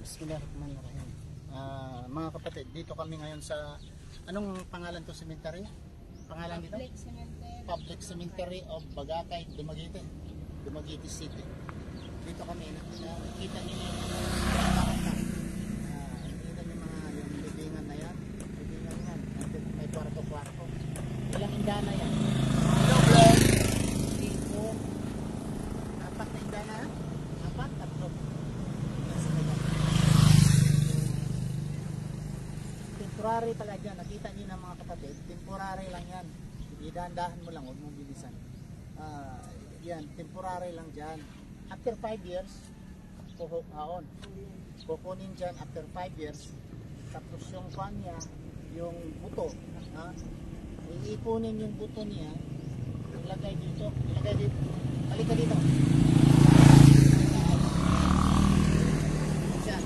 Bismillahirrahmanirrahim. Mga kapatid, dito kami ngayon sa anong pangalan to cemetery? Pangalan dito? Public Cemetery. Public Cemetery of Bagakay, Dumaguete, Dumaguete City. Dito kami nakikita niyo yung nakikita niyo yung libingan na yan. Libingan yan. May kwarto-kwarto. Ilang indana yan? Hello, vlog! Dito. Apat na indana? Apat? Tatlo. Temporary pala dyan. Nakita niyo na mga kapatid. Temporary lang yan. Idahan-dahan mo lang. Huwag mo bilisan. Yan. Temporary lang dyan. After 5 years, kukunin dyan after 5 years. Tapos yung kwan niya, yung buto. Iipunin yung buto niya. Ilagay dito. Ilagay dito. Halika dito. Yan.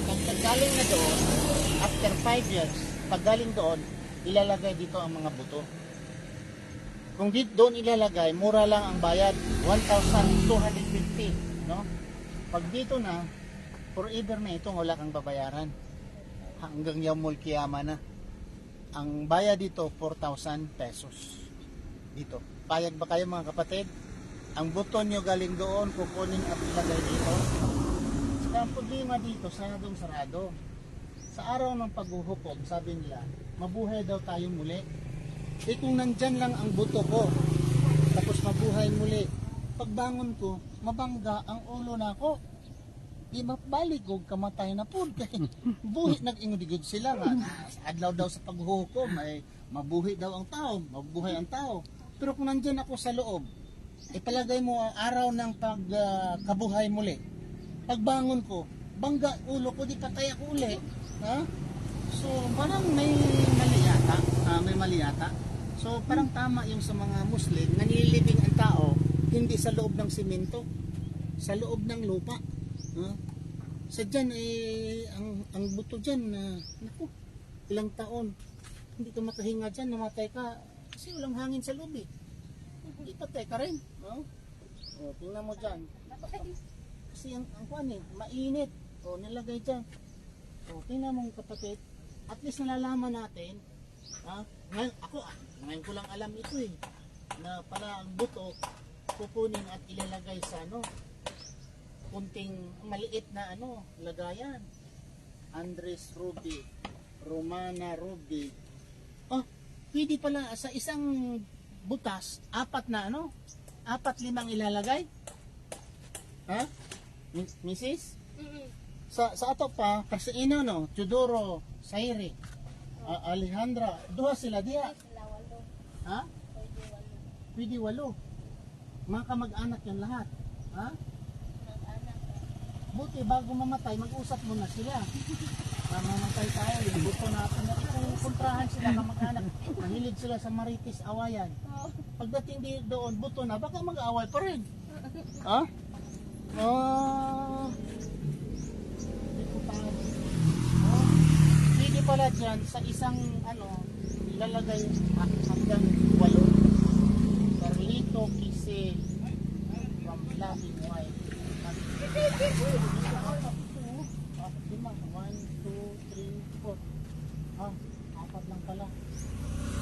Paggaling na doon, after 5 years, paggaling doon, ilalagay dito ang mga buto. Kung dito doon ilalagay, mura lang ang bayad, 1,250, no? Pag dito na, forever na ito, wala kang babayaran. Hanggang yamul kiyama na. Ang bayad dito, 4,000 pesos. Dito. Payag ba kayo mga kapatid? Ang buto nyo galing doon, kukunin at ilagay dito. Ang problema dito, saradong-sarado. Sa araw ng paghuhukom, sabi nila, mabuhay daw tayo muli. Eh kung nandyan lang ang buto ko, tapos mabuhay muli, pagbangon ko, mabangga ang ulo na ako. Di mabalik ko, kamatay na po. Buhi nag-ingudigod sila nga. Adlaw daw sa paghuhukom, ay mabuhi daw ang tao, mabuhay ang tao. Pero kung nandyan ako sa loob, ipalagay mo ang araw ng pagkabuhay muli. Pagbangon ko, bangga ulo ko, di patay ako uli. Ha? So, parang may mali yata. May mali yata. So, parang tama yung sa mga Muslim, nanilibing ang tao, hindi sa loob ng simento, sa loob ng lupa. Sa dyan, ang buto dyan, naku, ilang taon, hindi ka makahinga dyan, namatay ka, kasi walang hangin sa loob eh. Hindi patay ka rin. Tingnan mo dyan. Kasi ang kuwan eh, mainit. Nilagay dyan. Tingnan mo kapatid, at least nalalaman natin, ngayon ko lang alam ito eh, na pala ang buto, kukunin at ilalagay sa kunting maliit na lagayan. Andres Ruby, Romana Ruby. Pwede pala sa isang butas, 4 na 4-5 ilalagay? Ha? Mrs.? Sa ato pa, kasi Teodoro, Sairi, Alejandra, duha sila diha. Ha? Pwede 8. Mga kamag-anak yan lahat. Ha? Buti bago mamatay, mag-usap muna sila. Mamatay tayo, yung buto natin. Kung kontrahan sila kamag-anak, mahilig sila sa maritis, awayan. Pagdating doon, buto na, baka mag-away pa rin. Ha? Pwede pala dyan sa isang ilalagay hanggang 8. Carlito Kise from Laughing White. 1, 2, 3, 4. Apat lang pala.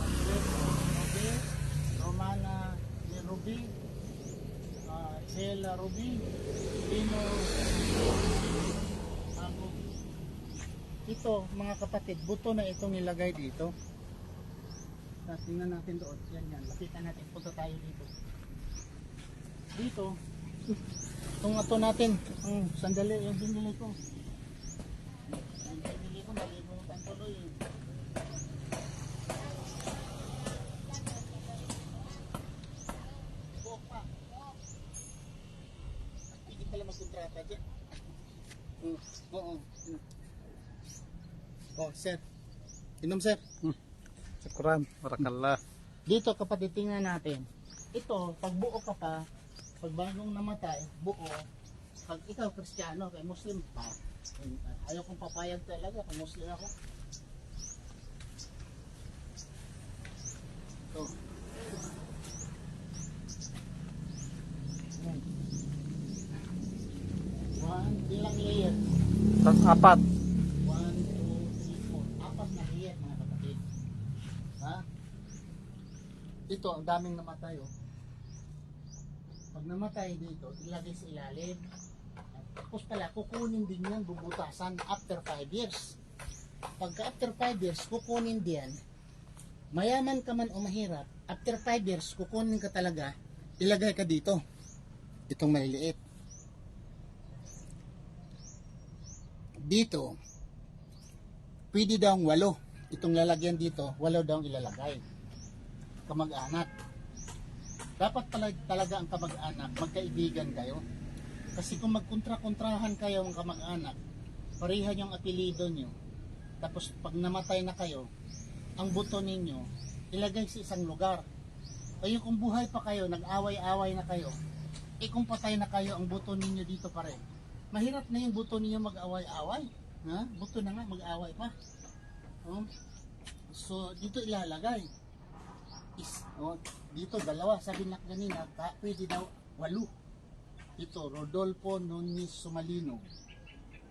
Andres Ruby, Romana Ruby, Cela Ruby, Dino. Ito mga kapatid, buto na itong nilagay dito. Tingnan natin doon. Yan. Lapitan natin. Punta tayo dito. Dito. Itong ato natin. Sandali yung binili ko. Yung binili ko, malimutan tuloy. Buok pa. Hindi pala magkontrata dyan. Oo. Sir. Inom, sir. Syukran, barakallah. Dito kapatid, tingnan natin. Ito, pag buo ka pa, pag bagong namatay, buo. Pag ikaw Kristiyano, kay Muslim pa. Ayaw kong papayag talaga, kung Muslim ako. Ito. Ilang layer? Tapos apat. 1, 2, 3, 4. Apat na hiyet mga kapatid. Ha? Ito, ang daming namatay oh. Pag namatay dito, ilagay sa ilalim. Tapos pala, kukunin din yan, bubutasan after 5 years. Pagka after 5 years, kukunin din, mayaman ka man o mahirap, after 5 years, kukunin ka talaga, ilagay ka dito. Itong maliliit. Dito, pwede daw 8. Itong lalagyan dito, 8 daw ilalagay. Kamag-anak. Dapat talaga ang kamag-anak, magkaibigan kayo. Kasi kung magkontra-kontrahan kayo ang kamag-anak, pareha yung apelido nyo, tapos pag namatay na kayo, ang buto ninyo, ilagay sa isang lugar. O yung kung buhay pa kayo, nag-away-away na kayo, kung patay na kayo, ang buto ninyo dito pa rin. Mahirap na yung buto ninyo mag-away-away. Ha? Buto na nga, mag-away pa. So, dito ilalagay. Dito, 2. Sabi na kanina, pwede daw 8. Ito, Rodolfo Nunez Sumalino.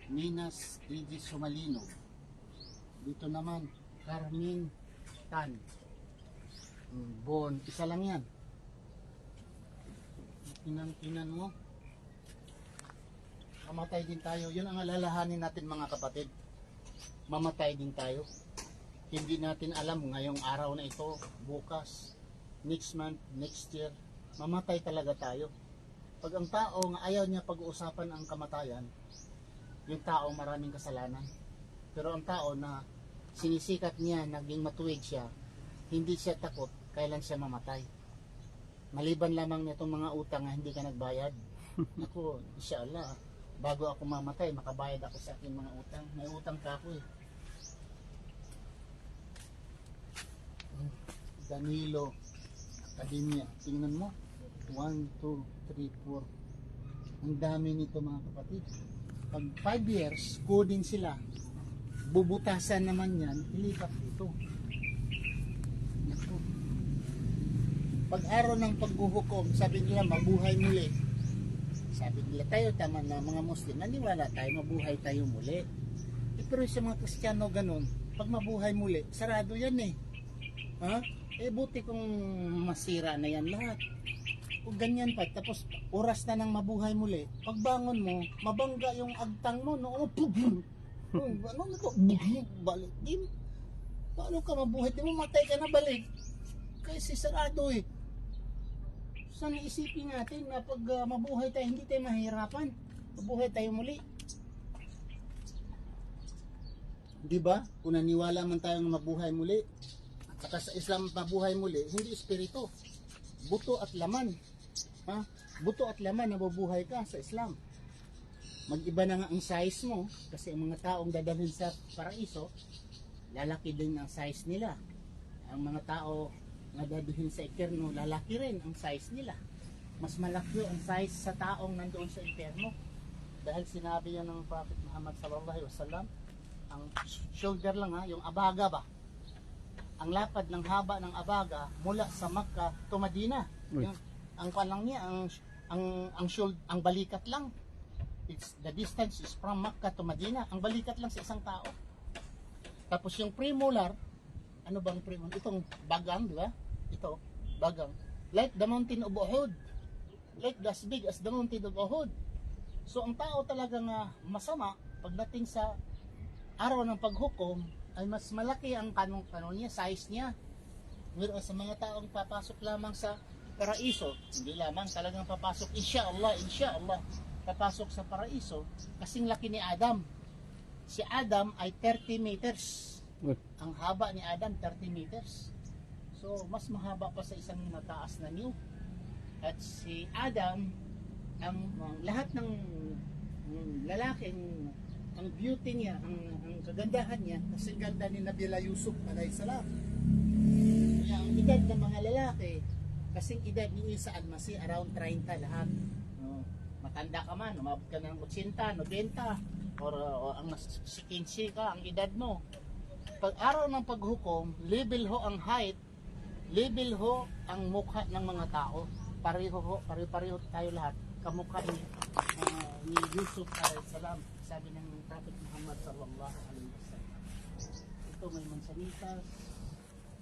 Minas Didi Sumalino. Dito naman, Carmen Tan. Bon, isa lang yan. Tinan mo. Mamatay din tayo. Yun ang alalahanin natin mga kapatid. Mamatay din tayo. Hindi natin alam ngayong araw na ito, bukas, next month, next year, mamatay talaga tayo. Pag ang tao nga ayaw niya pag-uusapan ang kamatayan, yung tao maraming kasalanan. Pero ang tao na sinisikat niya, naging matuwid siya, hindi siya takot, kailan siya mamatay. Maliban lamang nitong mga utang na hindi ka nagbayad. Ako, inshallah, bago ako mamatay, makabayad ako sa aking mga utang. May utang ka ako eh. Danilo Academia. Tingnan mo. 1, 2, 3, 4. Ang dami nito mga kapatid. Pag 5 years, kunin sila. Bubutasan naman yan, ilipat dito. Ito. Pag araw ng paghuhukom, sabi nila mabuhay muli. Sabi nila tayo, tama na mga Muslim, naniwala tayo, mabuhay tayo muli. Pero sa mga Kristiyano ganun, pag mabuhay muli, sarado yan eh. Ha? Buti kung masira na yan lahat. Kung ganyan pa, tapos oras na nang mabuhay muli, pagbangon mo, mabangga yung agtang mo, no? Ano na to? Balik din. Paano ka mabuhay? Di mo matay ka na balik. Kasi sarado eh. Saan isipin natin na pag mabuhay tayo, hindi tayo mahirapan. Mabuhay tayo muli. Di ba? Kung naniwala man tayo na mabuhay muli, saka sa Islam mabuhay muli, hindi espiritu. Buto at laman. Ha? Buto at laman nabubuhay ka sa Islam. Mag-iba na nga ang size mo kasi ang mga taong dadalhin sa paraiso, lalaki din ang size nila. Ang mga tao na dadalhin sa impyerno, lalaki rin ang size nila. Mas malaki ang size sa taong nandoon sa impyerno. Dahil sinabi yan ng Prophet Muhammad sallallahu alaihi wasallam, ang shoulder lang ha, yung abaga ba? Ang lapad ng haba ng abaga mula sa Makkah to Medina. Ang palang niya, ang balikat lang. The distance is from Makkah to Medina. Ang balikat lang sa isang tao. Tapos yung premolar, ano bang premolar? Itong bagang, di ba? Ito, bagang. Like the mountain of Uhud. Like as big as the mountain of Uhud. So ang tao talagang masama pagdating sa araw ng paghukom, ay mas malaki ang kanon niya, size niya. Pero sa mga taong papasok lamang sa paraiso, hindi lamang talagang papasok, inshallah, papasok sa paraiso, kasing laki ni Adam. Si Adam ay 30 meters. Ang haba ni Adam, 30 meters. So, mas mahaba pa sa isang mataas na niyo. At si Adam, ang lahat ng lalaking ang beauty niya, ang kagandahan niya, kasi ganda ni Nabila Yusuf alayhi salam. Kaya ang edad ng mga lalaki, kasing edad ni Isa Almasi, around 30 lahat. Matanda ka man, umabot ka ng 80, 90, or ang 15 ka, ang edad mo. Pag araw ng paghukom, level ho ang height, level ho ang mukha ng mga tao. Pareho tayo lahat, kamukha ni ni Yusuf alayhi salam. Sabi ng Prophet Muhammad sallallahu alaihi wasallam. Ito may mansanitas.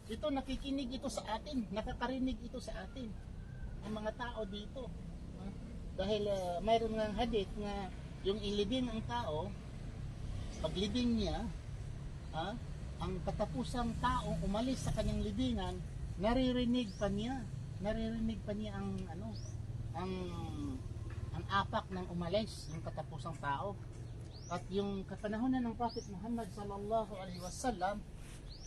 Ito nakikinig ito sa atin, nakakarinig ito sa atin. Ang mga tao dito. Dahil mayroon ng hadith na yung ilibing ang tao, paglibing niya, ang katapusang tao umalis sa kanyang libingan, naririnig pa niya ang apak ng umalis ng katapusang tao. At yung kapanahonan ng Prophet Muhammad sallallahu alaihi wasallam,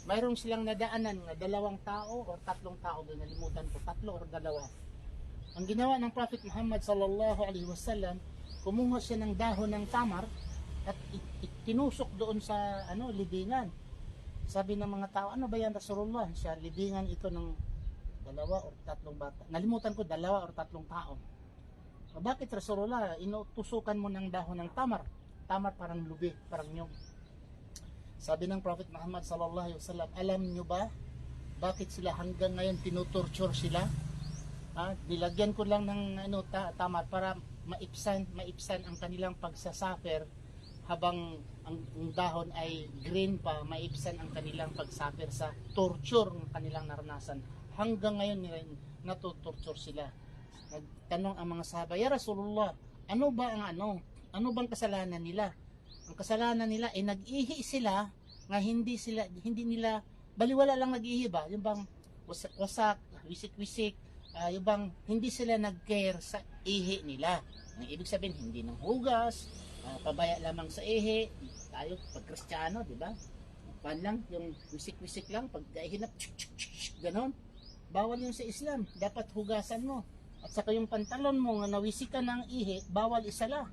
mayroong silang nadaanan na 2 tao o 3 tao, nalimutan ko, 3 o 2. Ang ginawa ng Prophet Muhammad sallallahu alaihi wasallam, kumuha siya ng dahon ng tamar at tinusok doon sa libingan. Sabi ng mga tao, ano ba yan Rasulullah? Siya, libingan ito ng 2 o 3 bata. Nalimutan ko, 2 o 3 tao. Bakit Rasulullah, inutusukan mo ng dahon ng tamar? Tamar parang lubi, parang nyog. Sabi ng Prophet Muhammad sallallahu alaihi wasallam, alam nyo ba bakit sila hanggang ngayon tinutorture sila? Nilagyan ko lang ng tamar para maipsan ang kanilang pagsasuffer, habang ang dahon ay green pa, maipsan ang kanilang pagsafer sa torture ng kanilang naranasan. Hanggang ngayon nila natutorture sila. Nagtanong ang mga sahaba, ya Rasulullah, ano bang kasalanan nila? Ang kasalanan nila ay nag-ihi sila nga hindi nila baliwala lang nag-ihi ba? Yung bang wasak, wisik-wisik, yung bang hindi sila nag-care sa ihi nila. Ang ibig sabihin, hindi ng hugas, pabaya lamang sa ihi. Tayo pag Kristiyano, di ba? Pan lang, yung wisik-wisik lang, pag hinap, ganon. Bawal yun sa Islam. Dapat hugasan mo. At saka yung pantalon mo nga nawisikan ng ihi, bawal isala.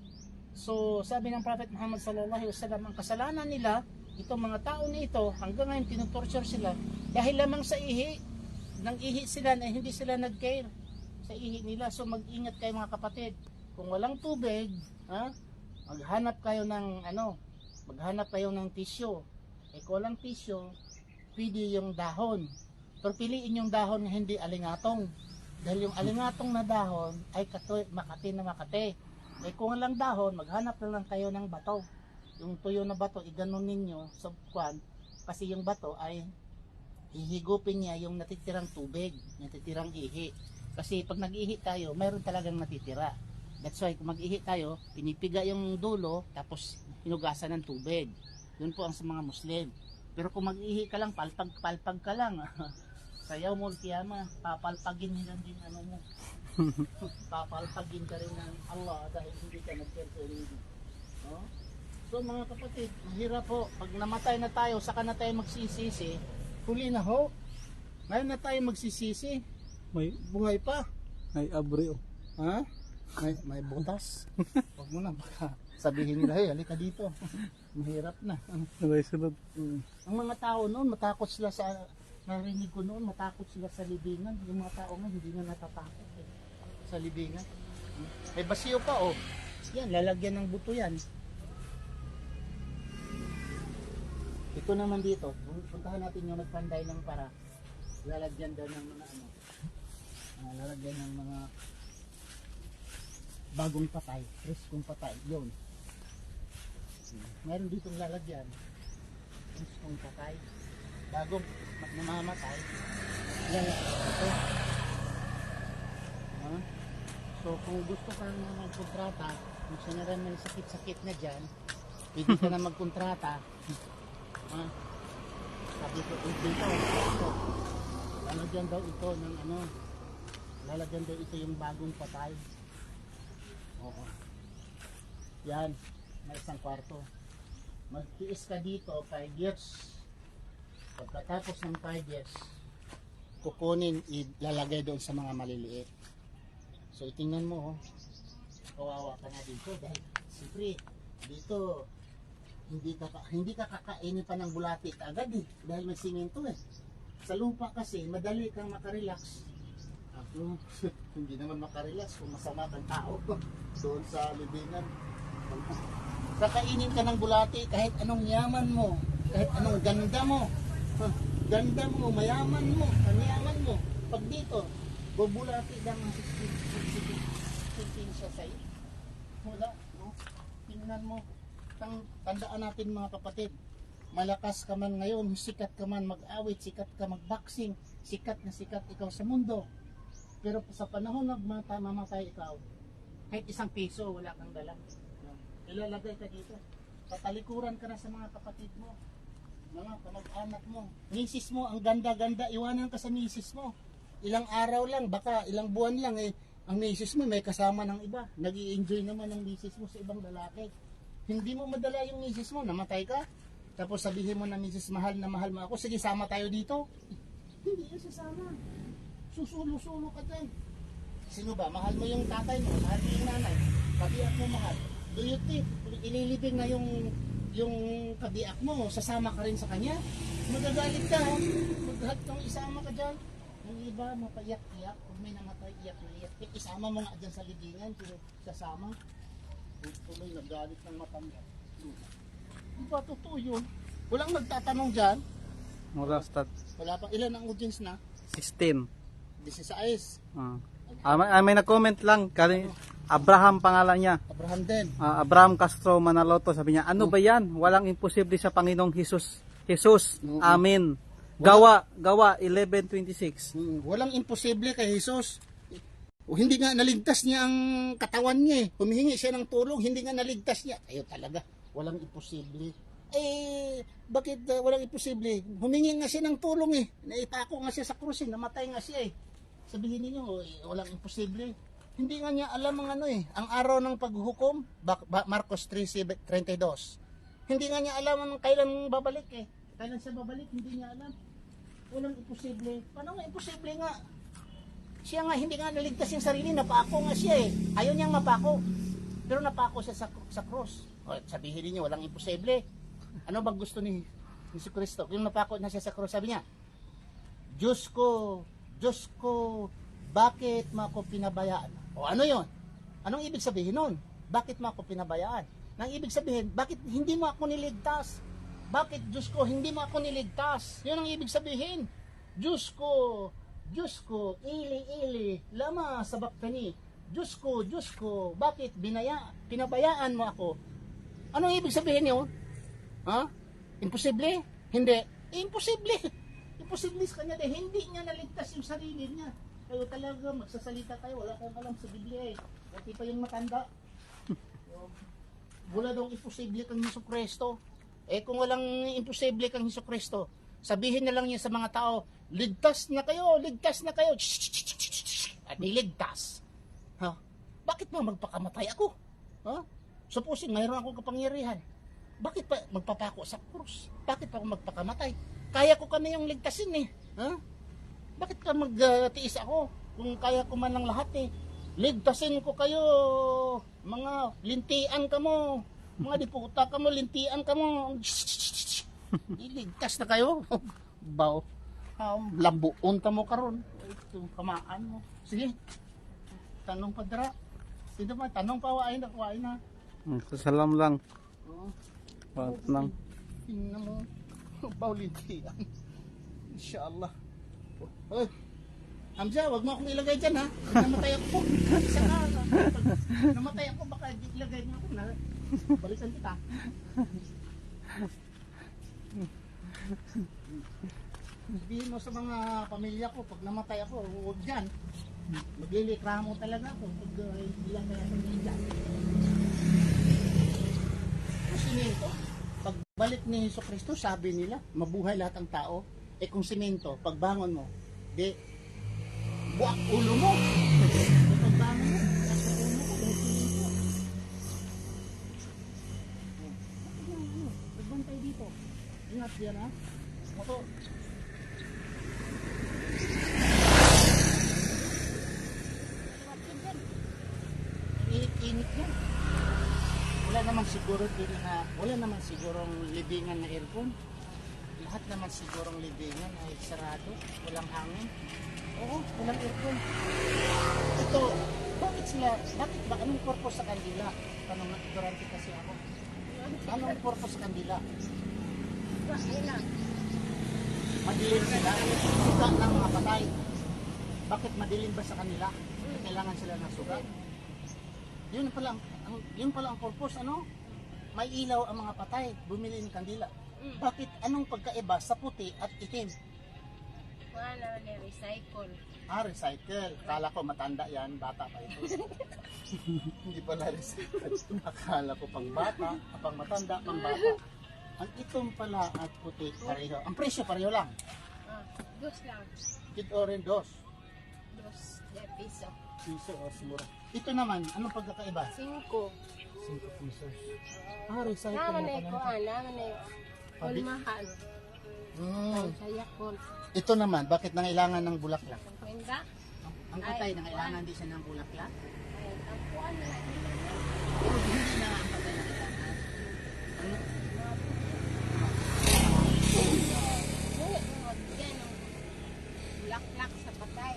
So, sabi ng Prophet Muhammad sallallahu alaihi wasallam, ang kasalanan nila, itong mga tao na ito, hanggang ngayon tinutorture sila dahil lamang sa ihi. Nang ihi sila na hindi sila nag-care sa ihi nila. So, mag-ingat kayo mga kapatid. Kung walang tubig, maghanap kayo ng tissue. Kung walang tissue, pwede yung dahon. Pero piliin yung dahon na hindi alingatong. Dahil yung alingatong na dahon ay makati na makati. Kung walang dahon, maghanap na lang kayo ng bato. Yung tuyo na bato, iganon ninyo sa kwan. Kasi yung bato ay hihigupin niya yung natitirang tubig, natitirang ihi. Kasi pag nag-ihi tayo, mayroon talagang natitira. That's why kung mag-ihi tayo, pinipiga yung dulo, tapos hinugasan ng tubig. Yun po ang sa mga Muslim. Pero kung mag-ihi ka lang, palpag ka lang. Sayaw mo kiyama, papalpagin nila din mo. Papalpagin ka rin ng Allah dahil hindi ka nag-care. No? So mga kapatid, mahirap po. Pag namatay na tayo, saka na tayo magsisisi, huli na ho. Ngayon na tayo magsisisi. May Buhay pa. abri oh. Ha? May butas. Huwag mo na, baka sabihin nila, hey, halika dito. Mahirap na. May sunod. Ang mga tao noon, matakot sila narinig ko noon, matakot sila sa libingan. Yung mga tao nga, hindi na natatakot sa libingan. May basiyo pa, oh. Yan, lalagyan ng buto yan. Ito naman dito, puntahan natin yung nagpanday ng para. Lalagyan daw ng mga lalagyan ng mga bagong patay, preskong patay, yun. Meron ditong lalagyan, preskong patay, bagong namamatay, lalagyan ito. So kung gusto ka na magkontrata, kung sinaran may sakit-sakit na dyan, pwede ka na magkontrata. Sabi ko, dito, lalagyan daw ito ng lalagyan daw ito yung bagong patay. Oo. Yan, may isang kwarto. Magtiis ka dito 5 years. Pagkatapos ng 5 years, kukunin, ilalagay doon sa mga maliliit. So itingnan mo, kawawa ka na dito dahil siyempre dito hindi ka kakainin pa ng bulati agad dahil may simento Sa lupa kasi madali kang makarelax. Hindi naman makarelax kung masama kang tao doon sa libingan. Kakainin ka ng bulati kahit anong yaman mo, kahit anong ganda mo, mayaman mo, kanyaman mo. Pag dito, bubulati lang ang siya sa'yo. Wala, no? tingnan mo. Tandaan natin mga kapatid, malakas ka man ngayon, sikat ka man mag-awit, sikat ka mag-boxing, sikat na sikat ikaw sa mundo. Pero sa panahon na mamatay ikaw, kahit isang piso wala kang dala. Ilalagay ka dito. Tatalikuran ka na sa mga kapatid mo, mga kamag-anak mo. Misis mo, ang ganda-ganda, iwanan ka sa misis mo. Ilang araw lang, baka ilang buwan lang ang misis mo may kasama ng iba. Nag-i-enjoy naman ang misis mo sa ibang lalaki. Hindi mo madala yung misis mo, namatay ka. Tapos sabihin mo na misis, mahal na mahal mo ako, sige sama tayo dito. Hindi yun sasama. Susulo-sulo ka dyan. Sino ba? Mahal mo yung tatay mo, mahal mo yung nanay, kabiak mo mahal. Do you think, ililibing na yung kabiak mo, sasama ka rin sa kanya? Magagalit ka, ha? Maglahat kang isama ka dyan. Yung iba, mapaiyak-iyak, kung may namatay, iyak na iyak. Isama mo nga dyan sa libingan, pero sasama. Tuloy nagalit ng matanda. Di ba totoo yun? Walang nagtatanong dyan. Mula start. Wala pa. Ilan ang audience na? 16. 16. May nag-comment lang. Abraham pangalan niya. Abraham din. Abraham Castro Manaloto. Sabi niya, ano ba yan? Walang imposible sa Panginoong Jesus. Jesus. Amen. Gawa 11:26. Walang imposible kay Jesus. O hindi nga naligtas niya ang katawan niya eh. Humihingi siya ng tulong, hindi nga naligtas niya. Ayo talaga, walang imposible. Bakit walang imposible? Humingi nga siya ng tulong eh. Naipako nga siya sa krus eh, namatay nga siya eh. Sabihin niyo, walang imposible. Hindi nga niya alam ang ang araw ng paghukom, Marcos 3:32. Hindi nga niya alam ang kailan babalik eh. Kailan siya babalik, hindi niya alam. Walang imposible. Paano nga imposible nga? Siya nga hindi nga naligtas yung sarili, napako nga siya eh. Ayaw niyang mapako. Pero napako siya sa cross. O, sabihin niyo walang imposible. Ano bang gusto ni Jesu Cristo? Yung napako na siya sa cross, sabi niya, Diyos ko, bakit mo ako pinabayaan? O ano yon? Anong ibig sabihin nun? Bakit mo ako pinabayaan? Nang ibig sabihin, bakit hindi mo ako niligtas? Bakit Diyos ko, hindi mo ako niligtas? Yun ang ibig sabihin. Diyos ko, ili, lama sa baktani. Diyos ko, bakit pinabayaan mo ako? Anong ibig sabihin yun? Ha? Imposible? Hindi. Imposible. Imposible sa kanya dahil hindi niya naligtas yung sarili niya. Kayo talaga, magsasalita tayo, wala kang alam sa Biblia eh. Pati pa yung matanda. Wala daw imposible kang Hesus Kristo. Kung walang imposible kang Hesus Kristo, sabihin na lang niya sa mga tao, ligtas na kayo. At niligtas. Ha? Bakit ba magpakamatay ako? Ha? Supposing mayroon akong kapangyarihan. Bakit pa magpapako sa krus? Bakit pa ako magpakamatay? Kaya ko kami yung ligtasin eh. Ha? Bakit ka magtiis ako? Kung kaya ko man lang lahat eh. Ligtasin ko kayo. Mga lintian ka mo. Mga diputa ka mo, lintian ka mo. Iligtas na kayo. Baw. Lambuon ka mo karon. Ito, kamaan mo. Sige. Tanong pa dra. Sino ba? Tanong pa wain na. Salam lang. Oo. Wat lang. Tingnan mo. Baw lintian. Inshallah. Hoy. Hamza, wag mo akong ilagay dyan ha. Pag namatay ako, isa ka. Pag namatay ako, baka ilagay mo ako na. Balikan kita. Sabihin mo sa mga pamilya ko, pag namatay ako, huwag dyan. Maglilikramo talaga ako pag ilagay ako dyan. Kung simento, pagbalik ni Hesus Kristo, sabi nila, mabuhay lahat ang tao. Kung simento, pagbangon mo, buwak ulo mo. Pagbangon mo, buwak ulo mo, buwak simento. Pagbantay dito. Ingat yan ha. Moto. Init yan. Wala naman sigurong libingan na aircon. Lahat naman sigurong libingan ay sarado, walang hangin. Oo, walang aircon. Ito, bakit ba, anong purpose sa kandila? Tanong na, ignorante kasi ako. Anong purpose sa kandila? Madilim sila, suga ng mga patay. Bakit madilim ba sa kanila? Kailangan sila ng suga. Yun pala ang purpose, ano? may ilaw ang mga patay, bumili ng kandila. Mm. Bakit anong pagkaiba sa puti at itim? Wala na recycle. Recycle. Kala ko matanda yan, bata pa ito. Hindi pala recycle. Akala ko pang bata, pang matanda, pang bata. Ang itom pala at puti pareho. Ang presyo pareho lang. Dos lang. Kid oren dos. Dos de piso. Piso o mura. Ito naman, anong pagkakaiba? 5. 5 pesos. Recycle Naman na na pala. ko, naman na Olmahan. Hmm. Sa Yakol. Ito naman, bakit nangailangan ng bulaklak? Kwenta? Ang patay, nangailangan din siya ng bulaklak? Ay, tampuan na. Pero hindi na ang patay nangailangan. Ano? Dili mo magbigay ng bulaklak sa patay.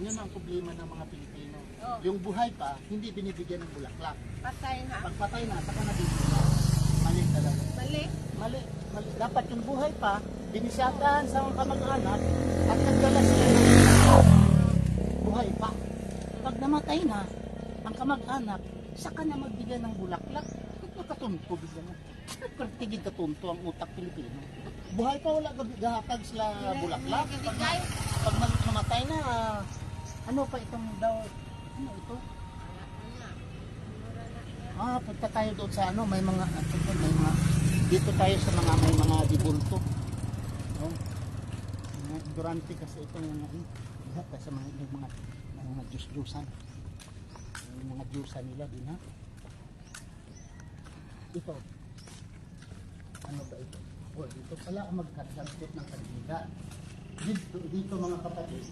Yun ang problema ng mga Pilipino. Oh. Yung buhay pa, hindi binibigyan ng bulaklak. Patay na. Pag patay na, saka nabibigyan. Mali talaga. Balik. Mali. Dapat yung buhay pa, binisyatahan sa mga kamag-anak at nagdala sila ng buhay pa. Pag namatay na, ang kamag-anak, saka na magbigyan ng bulaklak. Katunto bigyan mo. Tigid katunto ang utak Pilipino. Buhay pa wala gahatag sila bulaklak. Pag namatay na, ano pa itong daw, ano ito? Punta tayo doon sa ano, may mga dito tayo sa mga may mga dibulto. Durante kasi ito yung lahat sa mga Diyos-Diyosan. Yung mga Diyosan nila din ha. Ito. Ano ba ito? Dito pala ang magkasangkot ng kandidat. Dito mga kapatid.